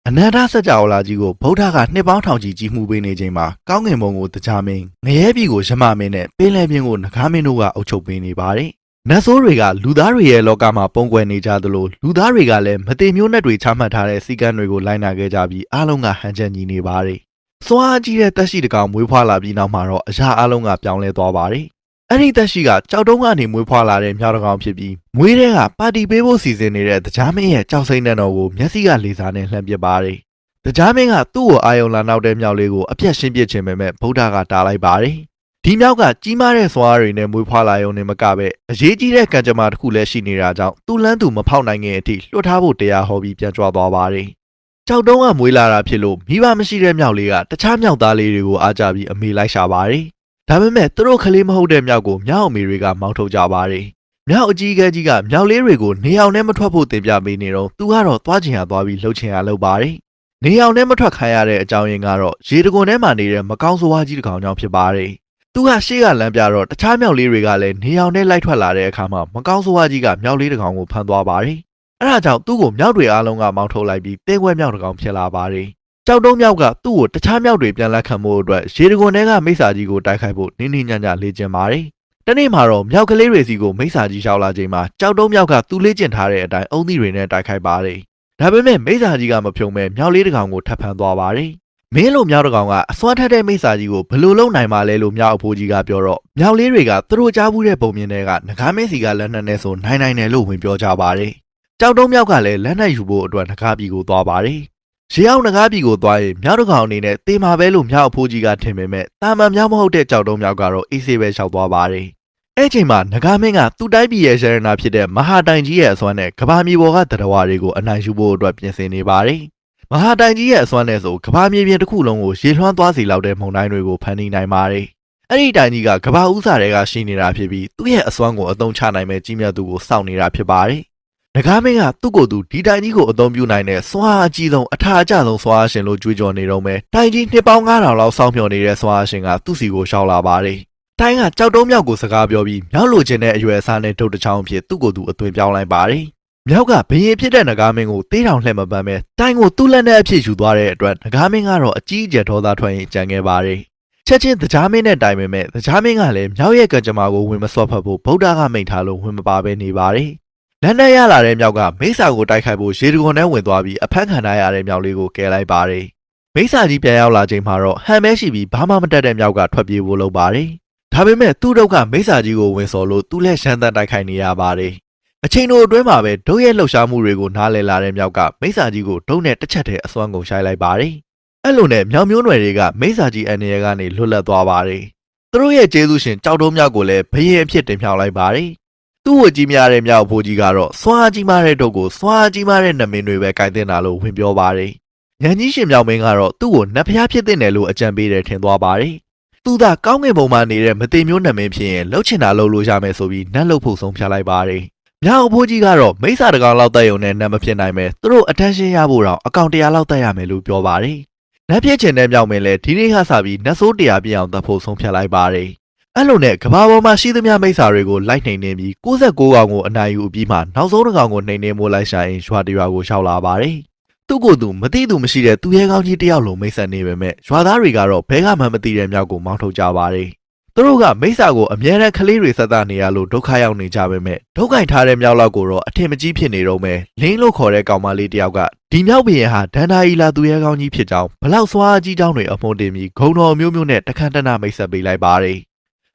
အနန္တစကြဝဠာကြီးကိုဗုဒ္ဓကနှစ်ပေါင်းထောင်ချီကြီးမှုပေးနေချိန်မှာကောင်းကင်ဘုံကိုတရားမင်းငရဲပြည်ကိုရမမင်းနဲ့ပင်လယ်ပြင်ကိုနဂါမင်းတို့ကအုပ်ချုပ်ပေးနေပါတယ်။နတ်ဆိုးတွေကလူသားတွေရဲ့လောကမှာပုံကွယ်နေကြသလိုလူသားတွေကလည်းမတိမျိုးနဲ့တွေချမှတ်ထားတဲ့စီကံတွေကိုလိုက်နာခဲ့ကြပြီးအားလုံးကဟန်ချက်ညီနေပါတယ်။စွာကြီးတဲ့တက်ရှိတကောင်မွေးဖွားလာပြီးနောက်မှာတော့အရာအားလုံးကပြောင်းလဲသွားပါတယ်။အဲ့ဒီတက်ရှိကကြောက်တုံးကနေမွေးဖွားလာတဲ့မြောက်တကောင်ဖြစ်ပြီးမွေးတဲ့ကပါတီပေးဖို့စီစဉ်နေတဲ့တရားမင်းရဲ့ကြောက်စိမ့်တဲ့တော်ကိုမျက်စိကလေစာနဲ့လှမ်းပစ်ပါတယ်။တရားမင်းကသူ့ကိုအာယုံလာနောက်တဲ့မြောက်လေးကိုအပြတ်ရှင်းပစ်ခြင်းပဲမဲ့ဗုဒ္ဓကတားလိုက်ပါတယ်။ဒီမြောက်ကကြီးမားတဲ့စွာတွေနဲ့မွေးဖွားလာရုံနဲ့မကပဲအရေးကြီးတဲ့ကံကြမ္မာတစ်ခုလည်းရှိနေတာကြောင့်သူ့လန်းသူမဖောက်နိုင်ခင်အထိလွှတ်ထားဖို့တရားဟောပြီးပြန်ကြွသွားပါတယ်။ကြောက်တုံးကမွေးလာတာဖြစ်လို့မိဘမရှိတဲ့မြောက်လေးကတခြားမြောက်သားလေးတွေကိုအားကြပြီးအမေလိုက်ရှာပါတယ်။ဒါပေမဲ့သူတို့ကလေးမဟုတ်တဲ့မြောက်ကိုမြောက်အမေတွေကမောင်းထုတ်ကြပါတယ်။မြောက်အကြီးကကြီးကမြောက်လေးတွေကိုနေအောင်နဲ့မထွက်ဖို့တင်ပြပေးနေတော့သူကတော့သွားချင်ရသွားပြီးလှုပ်ချင်ရလှုပ်ပါတယ်။နေအောင်နဲ့မထွက်ခိုင်းရတဲ့အကြောင်းရင်းကတော့ရေတကွန်ထဲမှာနေတဲ့မကောင်းဆိုးဝါးကြီးတစ်ကောင်ကြောင့်ဖြစ်ပါတယ်။သူကရှေ့ကလမ်းပြတော့တခြားမြောက်လေးတွေကလည်းနေအောင်နဲ့လိုက်ထွက်လာတဲ့အခါမှာမကောင်းဆိုးဝါးကြီးကမြောက်လေးတစ်ကောင်ကိုဖမ်းသွားပါတယ်။အဲဒါကြောင့်သူ့ကိုမြောက်တွေအားလုံးကမောင်းထုတ်လိုက်ပြီးတင်းခွဲမြောက်တစ်ကောင်ဖြစ်လာပါတယ်။ကြောက်တုံးမြောက်ကသူ့ကိုတခြားမြောက်တွေပြန်လက်ခံဖို့အတွက်ရေတကွန်ထဲကမိစ္ဆာကြီးကိုတိုက်ခိုက်ဖို့နင်းနှင်းညံ့ညံ့လေ့ကျင့်ပါတယ်။တနေ့မှာတော့မြောက်ကလေးတွေစီကိုမိစ္ဆာကြီးရောက်လာချိန်မှာကြောက်တုံးမြောက်ကသူ့လေ့ကျင့်ထားတဲ့အတိုင်းအုံသီးတွေနဲ့တိုက်ခိုက်ပါတယ်။ဒါပေမဲ့မိစ္ဆာကြီးကမဖြုံမဲ့မြောက်လေးတစ်ကောင်ကိုထပ်ဖမ်းသွားပါတယ်။မင်းလိုမြောက်တစ်ကောင်ကအစွမ်းထက်တဲ့မိစ္ဆာကြီးကိုဘယ်လိုလုပ်နိုင်မှာလဲလို့မြောက်အဖိုးကြီးကပြောတော့မြောက်လေးတွေကသူတို့ကြားဘူးတဲ့ပုံမြင်တွေကနဂါမင်းစီကလက်နက်နဲ့ဆိုနိုင်နိုင်တယ်လို့ဝင်ပြောကြပါတယ်။ကြောက်တုံးမြောက်ကလည်းလက်နက်ယူဖို့အတွက်နဂါပြည်ကိုသွားပါတယ်။ရေအောင်နဂါပြည်ကိုသွားရင်မြောက်တစ်ကောင်အနေနဲ့တေမာပဲလို့မြောက်အဖိုးကြီးကထင်ပေမဲ့တာမန်မြောက်မဟုတ်တဲ့ကြောက်တုံးမြောက်ကတော့အေးဆေးပဲလျှောက်သွားပါတယ်။အဲ့ချိန်မှာနဂါမင်းကသူ့တိုင်းပြည်ရဲ့ရတနာဖြစ်တဲ့မဟာတိုင်ကြီးရဲ့အစွမ်းနဲ့ကဘာမြေပေါ်ကတရဝါတွေကိုအနိုင်ယူဖို့အတွက်ပြင်ဆင်နေပါတယ်။မဟာတိုင်ကြီးရဲ့အစွမ်းနဲ့ဆိုကဘာမြေပြင်တစ်ခုလုံးကိုရေလွှမ်းသွားစေလောက်တဲ့မုန်တိုင်းတွေကိုဖန်တီးနိုင်ပါတယ်။အဲ့ဒီတိုင်ကြီးကကဘာဥစားတွေကရှိနေတာဖြစ်ပြီးသူ့ရဲ့အစွမ်းကိုအသုံးချနိုင်မဲ့ကြီးမြတ်သူကိုစောင့်နေတာဖြစ်ပါတယ်။နဂါမင်းကသူ့ကိုယ်သူဒီတိုင်ကြီးကိုအသုံးပြုနိုင်တဲ့စွမ်းအားအကြီးဆုံးအထာအကျဆုံးစွမ်းအားရှင်လို့ကြွေးကြော်နေတော့မယ်။တိုင်ကြီးနှစ်ပေါင်း9000လောက်စောင့်မျှော်နေတဲ့စွမ်းအားရှင်ကသူ့စီကိုရှောက်လာပါတယ်။တိုင်းကကြောက်တုံးမြောက်ကိုစကားပြောပြီးမြောက်လိုချင်တဲ့အရွယ်အစားနဲ့ထုတ်တချောင်းဖြစ်သူ့ကိုယ်သူအသွင်ပြောင်းလိုက်ပါတယ်။မြောက်ကဘရင်ဖြစ်တဲ့နဂါမင်းကိုတေးတောင်လှဲ့မပန်းပဲတိုင်းကိုသူ့လက်နဲ့အဖြစ်ယူသွားတဲ့အတွက်နဂါမင်းကတော့အကြီးအကျယ်ဒေါသထွက်ရင်ကြံခဲ့ပါတယ်။ချက်ချင်းတရားမင်းနဲ့တိုင်ပေမဲ့တရားမင်းကလည်းမြောက်ရဲ့ကံကြမ္မာကိုဝင်မစွက်ဖက်ဖို့ဗုဒ္ဓကမိန့်ထားလို့ဝင်မပါပဲနေပါတယ်။လက်နဲ့ရလာတဲ့မြောက်ကမိစ္ဆာကိုတိုက်ခိုက်ဖို့ရေတကွန်ထဲဝင်သွားပြီးအဖက်ခံထားရတဲ့မြောက်လေးကိုကယ်လိုက်ပါတယ်။မိစ္ဆာကြီးပြန်ရောက်လာချိန်မှာတော့ဟန်မဲရှိပြီးဘာမှမတတ်တဲ့မြောက်ကထွက်ပြေးဖို့လုပ်ပါတယ်။ဒါပေမဲ့သူ့တို့ကမိစ္ဆာကြီးကိုဝင်စော်လို့သူ့လက်ရှမ်းသတ်တိုက်ခိုက်နေရပါတယ်။အချိန်တို့အတွင်းမှာပဲဒုရဲ့လှုပ်ရှားမှုတွေကိုနားလည်လာတဲ့မြောက်ကမိစ္ဆာကြီးကိုဒုနဲ့တစ်ချက်တည်းအစွမ်းကုန်ရှိုက်လိုက်ပါတယ်။အဲ့လိုနဲ့မြောက်မျိုးနွယ်တွေကမိစ္ဆာကြီးအနေရကနေလွတ်လပ်သွားပါတယ်။သူတို့ရဲ့ကျေးဇူးရှင်ကြောက်တုံးမြောက်ကိုလည်းဘရင်အဖြစ်တင်မြှောက်လိုက်ပါတယ်။သူ့ကိုကြီးများတဲ့မြောက်အဖိုးကြီးကတော့စွာကြီးမားတဲ့တို့ကိုစွာကြီးမားတဲ့နမင်းတွေပဲကြိုက်တင်တာလို့ဝင်ပြောပါတယ်။ဉာဏ်ကြီးရှင်မြောက်မင်းကတော့သူ့ကိုနတ်ဖျားဖြစ်တဲ့နယ်လို့အကြံပေးတယ်ထင်သွားပါတယ်။သူသာကောင်းကင်ဘုံမှာနေတဲ့မတိမျိုးနမင်းဖြစ်ရင်လှုပ်ချင်တာလှုပ်လို့ရမယ်ဆိုပြီးနတ်လှုပ်ဖို့ဆုံးဖြတ်လိုက်ပါတယ်။မြောက်အဖိုးကြီးကတော့မိစ္ဆာတကောင်လောက်တက်ရုံနဲ့နတ်မဖြစ်နိုင်ပဲသူတို့အတန်းရှင်းရဖို့တော့အကောင်100လောက်တက်ရမယ်လို့ပြောပါတယ်။နတ်ဖြစ်ချင်တဲ့မြောက်မင်းလည်းဒီနေ့ကစပြီးနတ်ဆိုး100ပြည့်အောင်တက်ဖို့ဆုံးဖြတ်လိုက်ပါတယ်။အဲ့လိုနဲ့ကဘာပေါ်မှာရှိသမျှမိစ္ဆာတွေကိုလိုက်နှိမ်နှင်းပြီး69ကောင်ကိုအနိုင်ယူပြီးမှနောက်ဆုံးတစ်ကောင်ကိုနှိမ်နှင်းမိုးလိုက်ရှာရင်ရွာတရွာကိုရှောက်လာပါတယ်။သူ့ကိုယ်သူမသိသူမရှိတဲ့သူရဲကောင်းကြီးတယောက်လိုမိတ်ဆက်နေပေမဲ့ရွာသားတွေကတော့ဘဲကမှမသိတဲ့မြောက်ကိုမောင်းထုတ်ကြပါတယ်။သူတို့ကမိစ္ဆာကိုအမြဲတမ်းကလေးတွေဆက်သားနေရလို့ဒုက္ခရောက်နေကြပေမဲ့ဒုက္ခိုင်ထားတဲ့မြောက်လောက်ကိုတော့အထင်မကြီးဖြစ်နေတော့မယ်။လင်းလို့ခေါ်တဲ့ကောင်မလေးတယောက်ကဒီမြောက်ဘရင်ဟာဒန္တာအီလာသူရဲကောင်းကြီးဖြစ်ကြောင်းဘလောက်စွာအကြီးကြောင်းတွေအမုန်းတင်ပြီးဂုံတော်မျိုးမျိုးနဲ့တခန့်တနမိတ်ဆက်ပေးလိုက်ပါတယ်။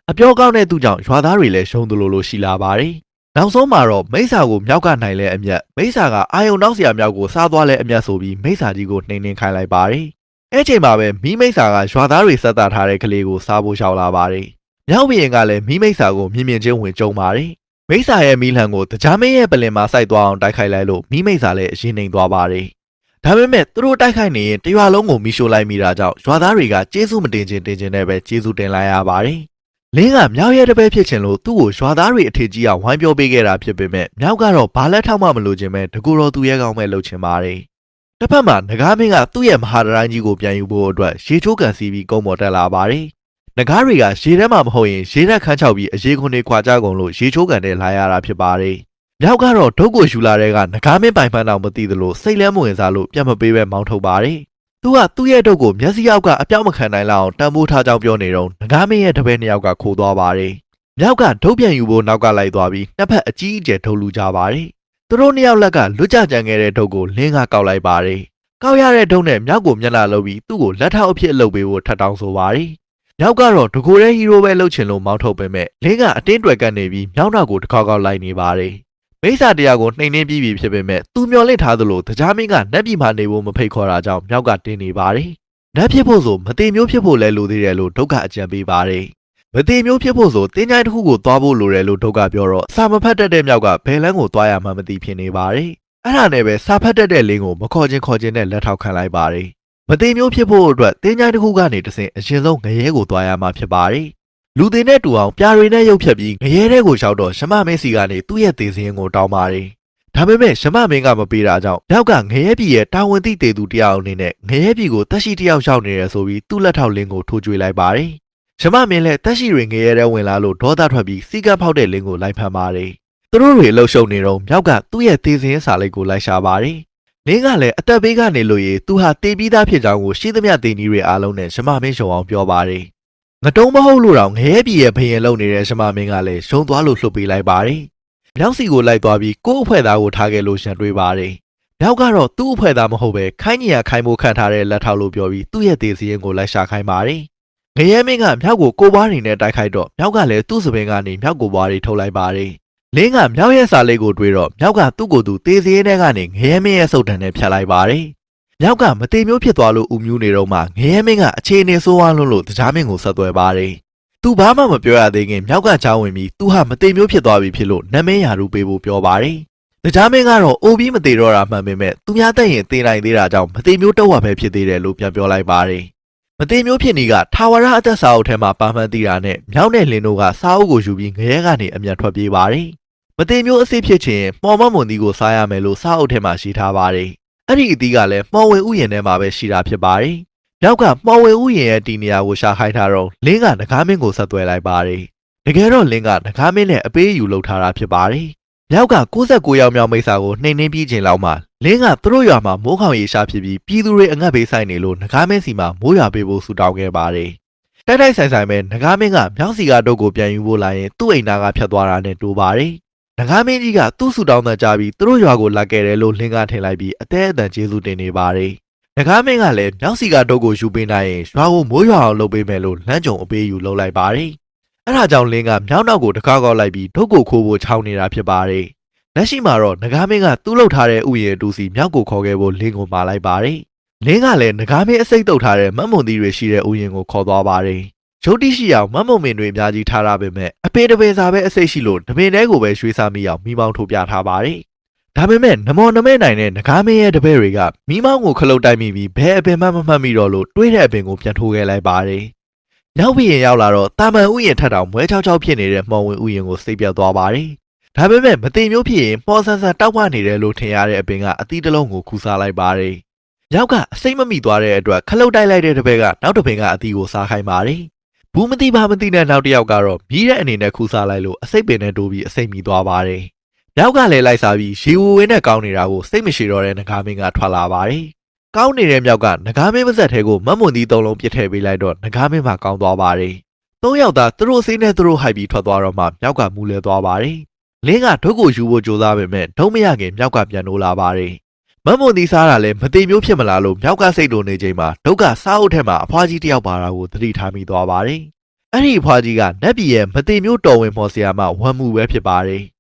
အပြောကောင်းတဲ့သူကြောင့်ရွာသားတွေလည်းရှုံးသလိုလိုရှိလာပါတယ်။နောက်ဆုံးမှာတော့မိစ္ဆာကိုမြောက်ကနိုင်လဲအမျက်မိစ္ဆာကအာယုံနောက်စရာမြောက်ကိုစားသွားလဲအမျက်ဆိုပြီးမိစ္ဆာကြီးကိုနှိမ်နှင်းခိုင်းလိုက်ပါတယ်။အဲ့ချိန်မှာပဲမိမိစ္ဆာကရွာသားတွေဆက်တာထားတဲ့ကလေးကိုစားဖို့ရှောက်လာပါတယ်။မြောက်ဘရင်ကလည်းမိမိစ္ဆာကိုမြင်မြင်ချင်းဝင်ကြုံပါတယ်။မိစ္ဆာရဲ့မိလှန်ကိုတရားမင်းရဲ့ပလင်မှာစိုက်သွားအောင်တိုက်ခိုက်လိုက်လို့မိမိစ္ဆာလည်းအရင်နှိမ်သွားပါတယ်။ဒါပေမဲ့သူတို့တိုက်ခိုက်နေရင်တရွာလုံးကိုမိရှို့လိုက်မိတာကြောင့်ရွာသားတွေကကျေးဇူးမတင်ချင်းနဲ့ပဲကျေးဇူးတင်လိုက်ရပါတယ်။လင်းကမြောက်ရဲ့တပည့်ဖြစ်ချင်လို့သူ့ကိုရွာသားတွေအထင်ကြီးအောင်ဝိုင်းပြောပေးခဲ့တာဖြစ်ပေမဲ့မြောက်ကတော့ဘာလက်ထောက်မှမလို့ခြင်းပဲတကူတော်သူရဲကောင်းပဲလှုပ်ချင်ပါတယ်။တစ်ဖက်မှာနဂါမင်းကသူ့ရဲ့မဟာတရိုင်းကြီးကိုပြန်ယူဖို့အတွက်ရေချိုးကန်စီပြီးကုန်းပေါ်တက်လာပါတယ်။နဂါတွေကရေထဲမှာမဟုတ်ရင်ရေတက်ခန်းချောက်ပြီးအရေခွန်တွေခွာကြကုန်လို့ရေချိုးကန်တဲ့လာရတာဖြစ်ပါတယ် မြောက်ကတော့ဒုတ်ကိုယူလာတဲ့ကငကားမင်းပိုင်ဖန်တော်မသိသလိုစိတ်လဲမဝင်စားလို့ပြန်မပေးပဲမောင်းထုတ်ပါတယ်။သူကသူ့ရဲ့ဒုတ်ကိုမျက်စိအောက်ကအပြောက်မခံနိုင်လောက်အောင်တန်ဖိုးထားကြောင်းပြောနေတော့ငကားမင်းရဲ့တပည့်နှစ်ယောက်ကခိုးသွားပါတယ်။မြောက်ကဒုတ်ပြန်ယူဖို့နောက်ကလိုက်သွားပြီးနှစ်ဖက်အကြီးအကျယ်ထုတ်လူကြပါတယ်။သူတို့နှစ်ယောက်လက်ကလွတ်ကြကြံခဲ့တဲ့ဒုတ်ကိုလင်းကကောက်လိုက်ပါတယ်။ကောက်ရတဲ့ဒုတ်နဲ့မြောက်ကိုမျက်နှာလုပ်ပြီးသူ့ကိုလက်ထောက်အဖြစ်အလုပ်ပေးဖို့ထပ်တောင်းဆိုပါတယ်။မြောက်ကတော့တကူတဲ့ဟီးရိုးပဲလှုပ်ချင်လို့မောင်းထုတ်ပေမဲ့လင်းကအတင်းတွယ်ကပ်နေပြီးမြောက်နောက်ကိုတစ်ခေါက်ခေါက်လိုက်နေပါတယ်။မိစ္ဆာတရားကိုနှိမ်နှင်းပြီးပြီဖြစ်ပေမဲ့သူမျောလင့်ထားသလိုတရားမင်းကနတ်ပြည်မှာနေဖို့မဖိတ်ခေါ်တာကြောင့်မြောက်ကတင်းနေပါတယ်။နတ်ဖြစ်ဖို့ဆိုမတိမျိုးဖြစ်ဖို့လဲလိုသေးတယ်လို့ဒုက္ခအကြံပေးပါတယ်။မတိမျိုးဖြစ်ဖို့ဆိုတင်းကြိုင်းတစ်ခုကိုသွားဖို့လိုတယ်လို့ဒုက္ခပြောတော့စာမဖတ်တတ်တဲ့မြောက်ကဘယ်လန်းကိုသွားရမှမသိဖြစ်နေပါတယ်။အဲ့ဒါနဲ့ပဲစာဖတ်တတ်တဲ့လင်းကိုမခေါ်ခြင်းနဲ့လက်ထောက်ခံလိုက်ပါတယ်။မတိမျိုးဖြစ်ဖို့အတွက်တင်းကြိုင်းတစ်ခုကနေတဆင့်အရင်ဆုံးငရဲကိုသွားရမှာဖြစ်ပါတယ်။လူသေးနဲ့တူအောင်ပြာတွေနဲ့ရုပ်ဖြတ်ပြီးငရဲတဲ့ကိုရောက်တော့ရှမမင်းစီကနေသူ့ရဲ့သေစင်းကိုတောင်းပါတယ်။ဒါပေမဲ့ရှမမင်းကမပေးတာကြောင့်မြောက်ကငရဲပြည်ရဲ့တာဝန်သိတေသူတယောက်အနေနဲ့ငရဲပြည်ကိုတက်ရှိတယောက်ရောက်နေရဆိုပြီးသူ့လက်ထောက်လင်းကိုထိုးကြွေးလိုက်ပါတယ်။ရှမမင်းလည်းတက်ရှိတွေငရဲတဲ့ဝင်လာလို့ဒေါသထွက်ပြီးစီကပ်ဖောက်တဲ့လင်းကိုလိုက်ဖမ်းပါတယ်။သူတို့တွေလှုပ်ရှုပ်နေတော့မြောက်ကသူ့ရဲ့သေစင်းစာလိပ်ကိုလိုက်ရှာပါတယ်။လင်းကလည်းအသက်ဘေးကနေလို့ရေသူဟာတေးပြီးသားဖြစ်ကြောင်းကိုရှိသမျှတေးနီးတွေအားလုံးနဲ့ရှမမင်းရှုံအောင်ပြောပါတယ်။ငတုံးမဟုတ်လို့တော့ငရဲပြည်ရဲ့ဘယင်လုံနေတဲ့ရှမမင်းကလည်းရှုံသွားလို့လှုပ်ပေးလိုက်ပါတယ်။မြောက်စီကိုလိုက်သွားပြီးကို့အဖွဲ့သားကိုထားခဲ့လို့ရန်တွေးပါတယ်။မြောက်ကတော့သူ့အဖွဲ့သားမဟုတ်ပဲခိုင်းညီရခိုင်းမိုးခံထားတဲ့လက်ထောက်လို့ပြောပြီးသူ့ရဲ့တေးစရင်ကိုလိုက်ရှာခိုင်းပါတယ်။ငရဲမင်းကမြောက်ကိုကိုပွားနေနဲ့တိုက်ခိုက်တော့မြောက်ကလည်းသူ့စပင်ကနေမြောက်ကိုပွားတွေထုတ်လိုက်ပါတယ်။လင်းကမြောက်ရဲ့စာလေးကိုတွေးတော့မြောက်ကသူ့ကိုယ်သူတေးစရင်ထဲကနေငရဲမင်းရဲ့စုပ်တံနဲ့ဖြတ်လိုက်ပါတယ်။မြောက်ကမတေမျိုးဖြစ်သွားလို့ဥမျိုးနေတော့မှငရဲမင်းကအခြေအနေဆိုးဝါးလို့တရားမင်းကိုဆက်သွယ်ပါတယ်။သူဘာမှမပြောရသေးခင်မြောက်ကချောင်းဝင်ပြီးသူဟာမတေမျိုးဖြစ်သွားပြီဖြစ်လို့နမင်းရာထူးပေးဖို့ပြောပါတယ်။တရားမင်းကတော့အိုပြီးမတေတော့တာမှန်ပေမဲ့သူများတဲ့ရင်တေနိုင်သေးတာကြောင့်မတေမျိုးတော့ဝပဲဖြစ်သေးတယ်လို့ပြန်ပြောလိုက်ပါတယ်။မတေမျိုးဖြစ်နေကထာဝရအသက်စာအုပ်ထဲမှာပါမှန်းသိတာနဲ့မြောက်နဲ့လင်းတို့ကစာအုပ်ကိုယူပြီးငရဲကနေအမြန်ထွက်ပြေးပါတယ်။မတေမျိုးအစ်စ်ဖြစ်ခြင်းမော်မမွန်ဒီကိုစားရမယ်လို့စာအုပ်ထဲမှာရှိထားပါတယ်။အဲ့ဒီအသီးကလည်းမော်ဝင်ဥယျာဉ်ထဲမှာပဲရှိတာဖြစ်ပါတယ်။မြောက်ကမော်ဝင်ဥယျာဉ်ရဲ့တီနေရာကိုရှာခိုင်းထားတော့လင်းကနဂါးမင်းကိုဆက်သွယ်လိုက်ပါတယ်။တကယ်တော့လင်းကနဂါးမင်းနဲ့အပေးအယူလုပ်ထားတာဖြစ်ပါတယ်။မြောက်က69ယောက်မြောက်မိစ္ဆာကိုနှိမ်နှင်းပြီးချိန်လောက်မှလင်းကသူတို့ရွာမှာမိုးခေါင်ရေရှားဖြစ်ပြီးပြည်သူတွေအငတ်ဘေးဆိုင်နေလို့နဂါးမင်းစီမှာမိုးရွာပေးဖို့ဆူတောင်းခဲ့ပါတယ်။တိုက်တိုက်ဆိုင်ဆိုင်ပဲနဂါးမင်းကမြောက်စီကတုတ်ကိုပြန်ယူဖို့လာရင်သူ့အိမ်သားကဖြတ်သွားတာနဲ့တိုးပါတယ်။နဂါးမင်းကြီးကသူ့ဆူတောင်းတဲ့ကြားပြီးသူတို့ရွာကိုလာခဲ့တယ်လို့လင်းကထင်လိုက်ပြီးအသေးအတန်ကျေးဇူးတင်နေပါတယ်။နဂါးမင်းကလည်းမြောက်စီကတုတ်ကိုယူပေးနိုင်ရင်ရွာကိုမိုးရွာအောင်လုပ်ပေးမယ်လို့လမ်းကြုံအပေးယူလုပ်လိုက်ပါတယ်။အဲဒါကြောင့်လင်းကမြောက်နောက်ကိုတကားကောက်လိုက်ပြီးဒုတ်ကိုခိုးဖို့ချောင်းနေတာဖြစ်ပါတယ်။လက်ရှိမှာတော့နဂါးမင်းကသူ့လှုပ်ထားတဲ့ဥယျာဉ်အတူစီမြောက်ကိုခေါ်ခဲ့ဖို့လင်းကိုမှာလိုက်ပါတယ်။လင်းကလည်းနဂါးမင်းအစိတ်တုပ်ထားတဲ့မတ်မွန်သီးတွေရှိတဲ့ဥယျာဉ်ကိုခေါ်သွားပါတယ်။ရုပ်တိရှိအောင်မတ်မုံမင်တွေအများကြီးထားရပေမဲ့အပေတပင်စာပဲအစိတ်ရှိလို့တပင်တဲကိုပဲရွှေ့စားမိအောင်မိမောင်းထုတ်ပြထားပါတယ်။ဒါပေမဲ့နမောနမဲနိုင်တဲ့နဂါးမင်းရဲ့တပည့်တွေကမိမောင်းကိုခလုတ်တိုက်မိပြီးဘဲအပင်မှမမှတ်မိတော့လို့တွေးတဲ့အပင်ကိုပြန်ထိုးခဲ့လိုက်ပါတယ်။နောက်ပြီးရင်ရောက်လာတော့တာမန်ဥယျာဉ်ထက်တောင်မွဲချောက်ချောက်ဖြစ်နေတဲ့မှော်ဝင်ဥယျာဉ်ကိုစိတ်ပြတ်သွားပါတယ်။ဒါပေမဲ့မတိမျိုးဖြစ်ရင်မော်ဆန်ဆန်တောက်ပနေတယ်လို့ထင်ရတဲ့အပင်ကအသီးတစ်လုံးကိုခူစားလိုက်ပါတယ်။ရောက်ကအစိတ်မမိသွားတဲ့အတွက်ခလုတ်တိုက်လိုက်တဲ့တပည့်ကနောက်တစ်ပင်ကအသီးကိုစားခိုင်းပါတယ်။ဘူးမတိပါမတိတဲ့နောက်တစ်ယောက်ကတော့မြည်တဲ့အနေနဲ့ခူးစားလိုက်လို့အစိတ်ပင်နဲ့တိုးပြီးအစိတ်မိသွားပါတယ်။နောက်ကလည်းလိုက်စားပြီးရေဝဝင်းနဲ့ကောင်းနေတာကိုစိတ်မရှိတော့တဲ့နဂါးမင်းကထွက်လာပါတယ်။ကောင်းနေတဲ့မြောက်ကနဂါးမင်းပါဇက်ထဲကိုမတ်မွန်သီး၃လုံးပစ်ထည့်ပေးလိုက်တော့နဂါးမင်းမှကောင်းသွားပါတယ်။၃ယောက်သားသူတို့စိတ်နဲ့သူတို့ဟိုက်ပြီးထွက်သွားတော့မှမြောက်ကမူလဲသွားပါတယ်။လင်းကဒုတ်ကိုယူဖို့ကြိုးစားပေမဲ့ဒုံမရခင်မြောက်ကပြန်နိုးလာပါတယ်။မတ်မွန်သီးစားတာလည်းမတိမျိုးဖြစ်မလားလို့မြောက်ကစိတ်လိုနေချိန်မှာဒုတ်ကစားအုပ်ထဲမှာအဖွားကြီးတစ်ယောက်ပါတာကိုသတိထားမိသွားပါတယ်။အဲ့ဒီအဖွားကြီးကနတ်ပြည်ရဲ့မတိမျိုးတော်ဝင်မော်ဆရာမဝမ်မှုပဲဖြစ်ပါတယ်။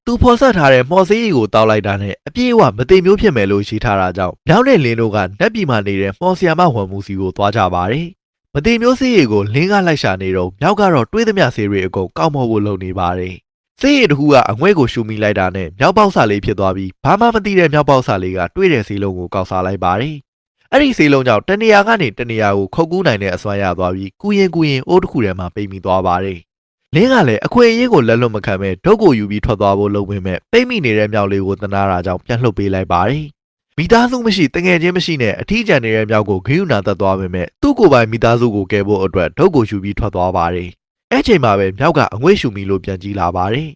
သူဖော်ဆက်ထားတဲ့မော်ဆေးရီကိုတောက်လိုက်တာနဲ့အပြည့်အဝမတိမျိုးဖြစ်မယ်လို့ရှိထားတာကြောင့်မြောက်တဲ့လင်းတို့ကနတ်ပြည်မှာနေတဲ့မော်ဆရာမဝမ်မှုစီကိုသွားကြပါတယ်။မတိမျိုးဆေးရီကိုလင်းကလိုက်ရှာနေတော့မြောက်ကတော့တွေးသမျှဆေးရီအကုန်ကောက်မောဖို့လုပ်နေပါတယ်။ဆေးရီတစ်ခုကအငွဲ့ကိုရှူမိလိုက်တာနဲ့မြောက်ပေါက်စာလေးဖြစ်သွားပြီးဘာမှမသိတဲ့မြောက်ပေါက်စာလေးကတွေးတဲ့ဆေးလုံးကိုကောက်စားလိုက်ပါတယ်။အဲ့ဒီဆေးလုံးကြောင့်တနေရာကနေတနေရာကိုခုတ်ကူးနိုင်တဲ့အစွမ်းရသွားပြီးကူရင်အိုးတစ်ခုထဲမှာပိတ်မိသွားပါတယ်။လင်းကလည်းအခွင့်အရေးကိုလက်လွတ်မခံပဲဒုတ်ကိုယူပြီးထွက်သွားဖို့လုပ်ပေမဲ့ပိတ်မိနေတဲ့မြောက်လေးကိုတနာတာကြောင့်ပြန်လှုပ်ပေးလိုက်ပါတယ်။မိသားစုမရှိတငယ်ချင်းမရှိနဲ့အထီးကျန်နေတဲ့မြောက်ကိုဂိယူနာသက်သွားပေမဲ့သူ့ကိုယ်ပိုင်မိသားစုကိုကယ်ဖို့အတွက်ဒုတ်ကိုယူပြီးထွက်သွားပါတယ်။အဲ့ချိန်မှာပဲမြောက်ကအငွေ့ရှူမိလို့ပြန်ကြည့်လာပါတယ်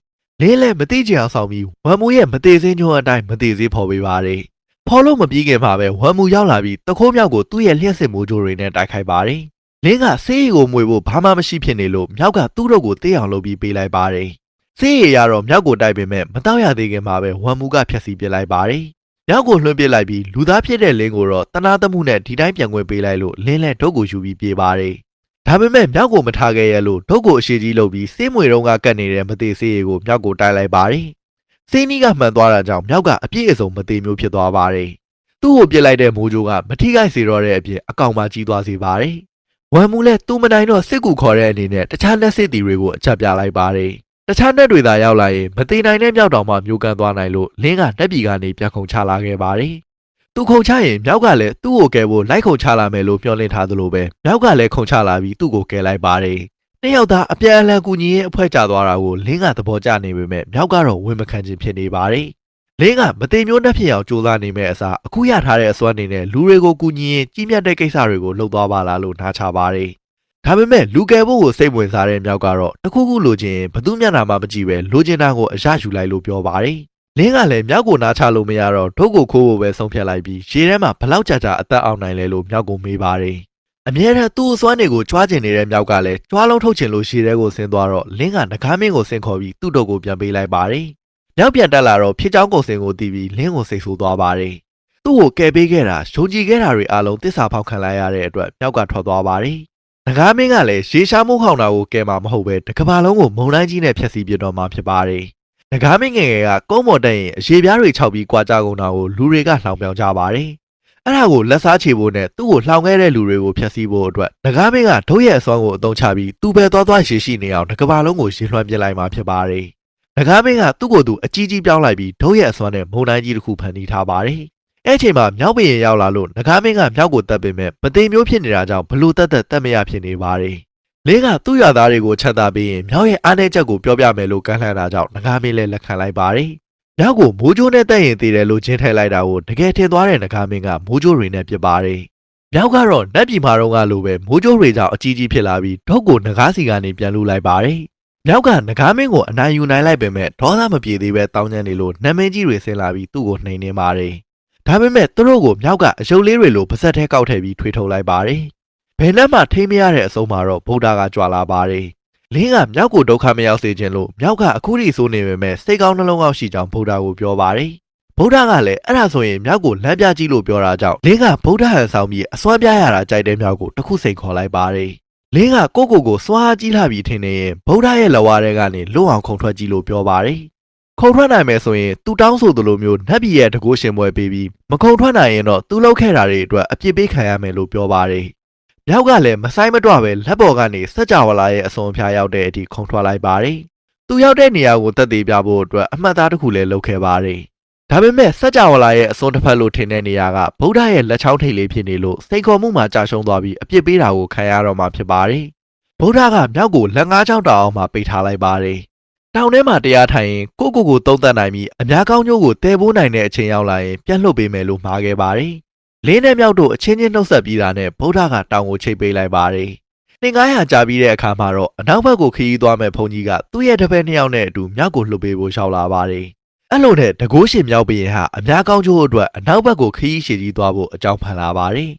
လင်းလည်းမသိချင်အောင်ဆောင်ပြီးဝမ်မူရဲ့မသေးစင်းညွှန်းအတိုင်းမသေးစေးဖော်ပေးပါတယ်ဖော်လို့မပြီးခင်မှာပဲဝမ်မူရောက်လာပြီးတခိုးမြောက်ကိုသူ့ရဲ့လျှက်စစ်မိုးကြိုးတွေနဲ့တိုက်ခိုက်ပါတယ်လင်းကဆေးရည်ကိုမွေဖို့ဘာမှမရှိဖြစ်နေလို့မြောက်ကသူ့တို့ကိုတေးအောင်လုပ်ပြီးပေးလိုက်ပါတယ်ဆေးရည်ရတော့မြောက်ကိုတိုက်ပေမဲ့မတောက်ရသေးခင်မှာပဲဝမ်မူကဖျက်ဆီးပစ်လိုက်ပါတယ်မြောက်ကိုလွှင့်ပစ်လိုက်ပြီးလူသားဖြစ်တဲ့လင်းကိုတော့တနာသမှုနဲ့ဒီတိုင်းပြန်ခွင့်ပေးလိုက်လို့လင်းလည်းဒုတ်ကိုယူပြီးပြေးပါတယ်ဒါပေမဲ့မြောက်ကိုမထားခဲ့ရလို့ဒုတ်ကိုအရှိကြီးလုပ်ပြီးစေးမွေတုံးကကတ်နေတဲ့မသေးဆေးရည်ကိုမြောက်ကိုတိုက်လိုက်ပါတယ်စေးနီးကမှန်သွားတာကြောင့်မြောက်ကအပြည့်အစုံမသေးမျိုးဖြစ်သွားပါတယ်သူ့ကိုပြစ်လိုက်တဲ့မိုးကြိုးကမထိခိုက်စေတော့တဲ့အပြင်အကောင်မှကြီးသွားစေပါတယ်ဝမ်မူလည်းသူမနိုင်တော့စစ်ကူခေါ်တဲ့အနေနဲ့တခြားလက်စစ်တီတွေကိုအချက်ပြလိုက်ပါတယ်တခြားနဲ့တွေသာရောက်လာရင်မသေးနိုင်တဲ့မြောက်တောင်မှမျိုးကန်သွားနိုင်လို့လင်းကတက်ပြည်ကနေပြန်ခုန်ချလာခဲ့ပါတယ်သူခုန်ချရင်မြောက်ကလည်းသူ့ကိုကယ်ဖို့လိုက်ခုန်ချလာမယ်လို့မျှော်လင့်ထားသလိုပဲမြောက်ကလည်းခုန်ချလာပြီးသူ့ကိုကယ်လိုက်ပါတယ်နှစ်ယောက်သားအပြန်အလှန်ကူညီရေးအဖွဲကျသွားတာကိုလင်းကသဘောကျနေပေမဲ့မြောက်ကတော့ဝန်မခံခြင်းဖြစ်နေပါတယ်လင်းကမသေးမျိုးနဲ့ဖြစ်အောင်ကြိုးစားနေမဲ့အစားအခုရထားတဲ့အစွမ်းနေနဲ့လူတွေကိုကူညီရင်ကြီးမြတ်တဲ့ကိစ္စတွေကိုလှုပ်သွားပါလားလို့နားချပါတယ်ဒါပေမဲ့လူကယ်ဖို့ကိုစိတ်ဝင်စားတဲ့မြောက်ကတော့တခုခုလိုချင်ဘသူမျက်နှာမှမကြည့်ပဲလိုချင်တာကိုအရယူလိုက်လို့ပြောပါတယ်လင်းကလည်းမြောက်ကိုနားချလို့မရတော့ဒုတ်ကိုခိုးဖို့ပဲဆုံးဖြတ်လိုက်ပြီးရေထဲမှာဘလောက်ကြာကြာအသက်အောင်နိုင်လဲလို့မြောက်ကိုမေးပါတယ်အမြဲတမ်းသူ့အစွမ်းတွေကိုကြွားကျင်နေတဲ့မြောက်ကလည်းကြွားလုံးထုတ်ချင်လို့ရေထဲကိုဆင်းသွားတော့လင်းကငကားမင်းကိုဆင်ခေါ်ပြီးသူ့တို့ကိုပြန်ပေးလိုက်ပါတယ်မြောက်ပြန်တက်လာတော့ဖြစ်ချောင်းကိုစင်ကိုတီးပြီးလင်းကိုစိတ်ဆိုးသွားပါတယ်သူ့ကိုကယ်ပေးခဲ့တာယုံကြည်ခဲ့တာတွေအားလုံးတစ္ဆာဖောက်ခံလိုက်ရတဲ့အတွက်မြောက်ကထွက်သွားပါတယ်ငကားမင်းကလည်းရေရှားမိုးခေါင်တာကိုကယ်မှာမဟုတ်ပဲတကဘာလုံးကိုမုံတိုင်းကြီးနဲ့ဖျက်ဆီးပြတော့မှာဖြစ်ပါတယ်ငကားမင်းငယ်ငယ်ကကုန်းပေါ်တက်ရင်အရေပြားတွေခြောက်ပြီးကြွားကြကုန်တာကိုလူတွေကလှောင်ပြောင်ကြပါတယ်အဲ့ဒါကိုလက်စားချေဖို့နဲ့သူ့ကိုလှောင်ခဲ့တဲ့လူတွေကိုဖျက်ဆီးဖို့အတွက်ငကားမင်းကဒုတ်ရဲ့အစွမ်းကိုအသုံးချပြီးသူ့ပဲသွားရေရှိနေအောင်တကဘာလုံးကိုရေလွှမ်းပစ်လိုက်မှာဖြစ်ပါတယ်ငကားမင်းကသူ့ကိုယ်သူအကြီးကြီးပြောင်းလိုက်ပြီးဒုတ်ရဲ့အစွမ်းနဲ့မုံတိုင်းကြီးတစ်ခုဖန်တီးထားပါတယ်အဲ့ချိန်မှာမြောက်ပင်ရောက်လာလို့ငကားမင်းကမြောက်ကိုတက်ပေမဲ့မသိမျိုးဖြစ်နေတာကြောင့်ဘလို့တက်မရဖြစ်နေပါတယ်လင်းကသူ့ရွာသားတွေကိုချက်သားပေးရင်မြောက်ရဲ့အားနည်းချက်ကိုပြောပြမယ်လို့ကမ်းလှမ်းတာကြောင့်ငကားမင်းလည်းလက်ခံလိုက်ပါတယ်မြောက်ကိုမိုးကြိုးနဲ့တက်ရင်တည်တယ်လို့ချင်းထည့်လိုက်တာကိုတကယ်ထင်သွားတဲ့ငကားမင်းကမိုးကြိုးတွေနဲ့ပြစ်ပါတယ်မြောက်ကတော့နတ်ပြည်မှာတော့ကလိုပဲမိုးကြိုးတွေကြောင့်အကြီးကြီးဖြစ်လာပြီးဒုတ်ကိုငကားစီကနေပြန်လူလိုက်ပါတယ်မြောက်ကငကားမင်းကိုအနိုင်ယူနိုင်လိုက်ပေမဲ့ဒေါသမပြေသေးပဲတောင်းကျမ်းနေလို့နမင်းကြီးတွေဆင်းလာပြီးသူ့ကိုနှိမ်နေပါတယ်ဒါပေမဲ့သူတို့ကိုမြောက်ကအယုတ်လေးတွေလိုပါဇက်ထဲကောက်ထည့်ပြီးထွေးထုတ်လိုက်ပါတယ်ဘယ်နဲ့မှထိမရတဲ့အဆုံးမှာတော့ဗုဒ္ဓကကြွလာပါတယ်လင်းကမြောက်ကိုဒုက္ခမရောက်စေခြင်းလို့မြောက်ကအခုထိစိုးနေပေမဲ့စိတ်ကောင်းနှလုံးကောင်းရှိကြောင်းဗုဒ္ဓကိုပြောပါတယ်ဗုဒ္ဓကလည်းအဲ့ဒါဆိုရင်မြောက်ကိုလမ်းပြကြည့်လို့ပြောတာကြောင့်လင်းကဗုဒ္ဓဟန်ဆောင်ပြီးအစွမ်းပြရတာကြိုက်တဲ့မြောက်ကိုတခုစိန်ခေါ်လိုက်ပါတယ်လင်းကကိုစွားကြီးလာပြီးထင်နေရင်ဗုဒ္ဓရဲ့လက်ဝါးထဲကနေလွတ်အောင်ခုန်ထွက်ကြည့်လို့ပြောပါတယ်ခုန်ထွက်နိုင်မယ်ဆိုရင်သူတောင်းဆိုသလိုမျိုးနတ်ပြည်ရဲ့တကိုးရှင်ပွဲပေးပြီးမခုန်ထွက်နိုင်ရင်တော့သူလောက်ခဲ့တာတွေအတွက်အပြစ်ပေးခံရမယ်လို့ပြောပါတယ်မြောက်ကလည်းမဆိုင်မတော့ပဲလက်ပေါ်ကနေစက်ကြဝဠာရဲ့အစွန်ဖျားရောက်တဲ့အထိခုန်ထွက်လိုက်ပါတယ်သူရောက်တဲ့နေရာကိုတက်သေးပြဖို့အတွက်အမှတ်သားတစ်ခုလည်းလုပ်ခဲ့ပါတယ်ဒါပေမဲ့စက်ကြဝဠာရဲ့အစွန်တစ်ဖက်လို့ထင်တဲ့နေရာကဗုဒ္ဓရဲ့လက်ချောင်းထိပ်လေးဖြစ်နေလို့စိန်ခေါ်မှုမှာကြာရှုံးသွားပြီးအပြစ်ပေးတာကိုခံရတော့မှဖြစ်ပါတယ်ဗုဒ္ဓကမြောက်ကိုလက်ငါးချောင်းတောင်အောင်မှပိတ်ထားလိုက်ပါတယ်တောင်ထဲမှာတရားထိုင်ရင်ကိုသုံးသပ်နိုင်ပြီးအများကောင်းကျိုးကိုတည်ပိုးနိုင်တဲ့အချိန်ရောက်လာရင်ပြန်လှုပ်ပေးမယ်လို့မှာခဲ့ပါတယ်လင်းနဲ့မြောက်တို့အချင်းချင်းနှုတ်ဆက်ပြီးတာနဲ့ဗုဒ္ဓကတောင်ကိုချိတ်ပေးလိုက်ပါတယ်နှင်900ကြာပြီးတဲ့အခါမှာတော့အနောက်ဘက်ကိုခရီးသွားမဲ့ဘုန်းကြီးကသူ့ရဲ့တပည့်နှစ်ယောက်နဲ့အတူမြောက်ကိုလှုပ်ပေးဖို့ရှောက်လာပါတယ်အဲ့လိုနဲ့တကိုးရှင်မြောက်ဘရင်ဟာအများကောင်းကျိုးအတွက်အနောက်ဘက်ကိုခရီးရှည်ကြီးသွားဖို့အကြောင်းဖန်လာပါတယ်